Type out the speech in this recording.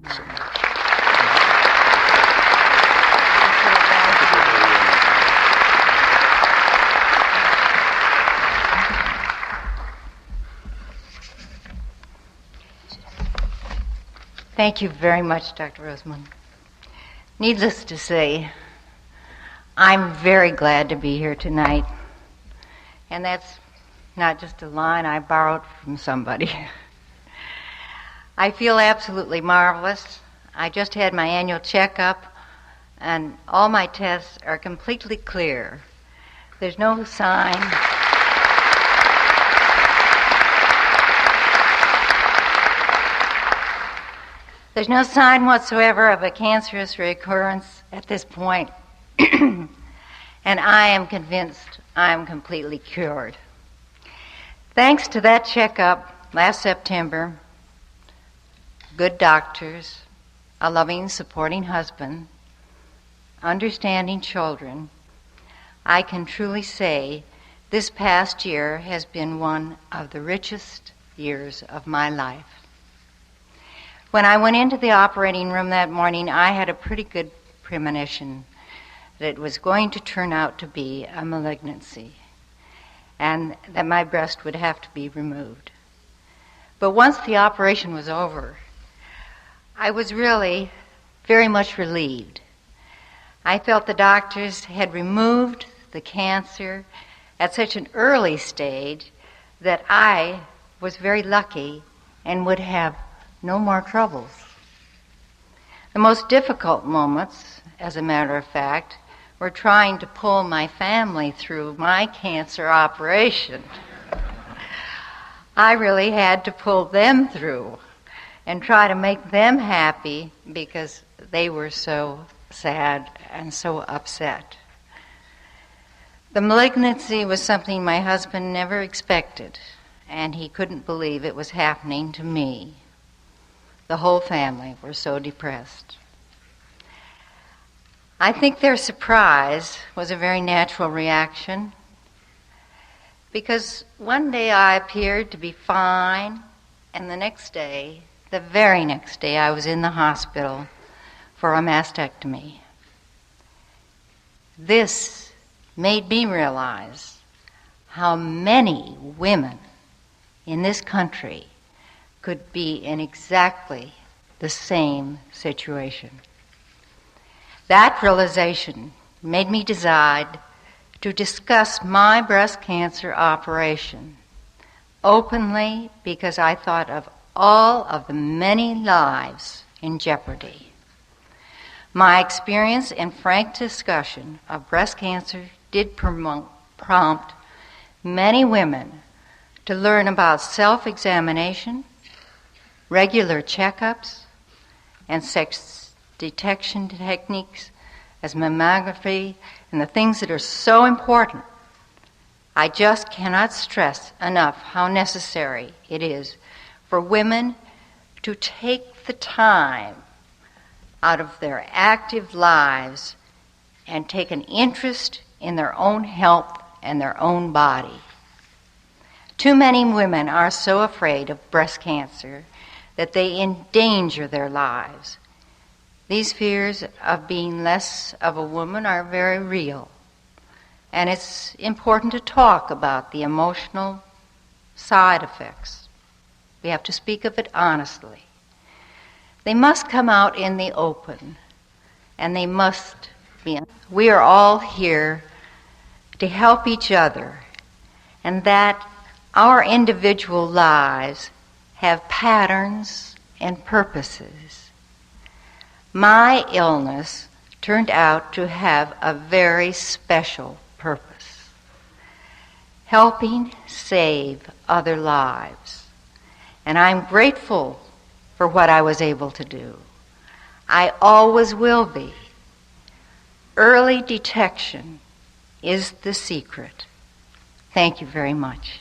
So much. Thank you very much, Dr. Rosemond. Needless to say, I'm very glad to be here tonight. And that's not just a line I borrowed from somebody. I feel absolutely marvelous. I just had my annual checkup, and all my tests are completely clear. There's no sign. There's no sign whatsoever of a cancerous recurrence at this point. And I am convinced I am completely cured. Thanks to that checkup last September, good doctors, a loving, supporting husband, understanding children, I can truly say this past year has been one of the richest years of my life. When I went into the operating room that morning, I had a pretty good premonition that it was going to turn out to be a malignancy and that my breast would have to be removed. But once the operation was over, I was really very much relieved. I felt the doctors had removed the cancer at such an early stage that I was very lucky and would have no more troubles. The most difficult moments, as a matter of fact, were trying to pull my family through my cancer operation. I really had to pull them through and try to make them happy because they were so sad and so upset. The malignancy was something my husband never expected, and he couldn't believe it was happening to me. The whole family were so depressed. I think their surprise was a very natural reaction because one day I appeared to be fine, and the very next day, I was in the hospital for a mastectomy. This made me realize how many women in this country could be in exactly the same situation. That realization made me decide to discuss my breast cancer operation openly because I thought of all of the many lives in jeopardy. My experience and frank discussion of breast cancer did prompt many women to learn about self-examination, regular checkups, and sex detection techniques as mammography and the things that are so important. I just cannot stress enough how necessary it is for women to take the time out of their active lives and take an interest in their own health and their own body. Too many women are so afraid of breast cancer that they endanger their lives. These fears of being less of a woman are very real, and it's important to talk about the emotional side effects. We have to speak of it honestly. They must come out in the open, and they must be. We are all here to help each other, and that our individual lives have patterns and purposes. My illness turned out to have a very special purpose: helping save other lives. And I'm grateful for what I was able to do. I always will be. Early detection is the secret. Thank you very much.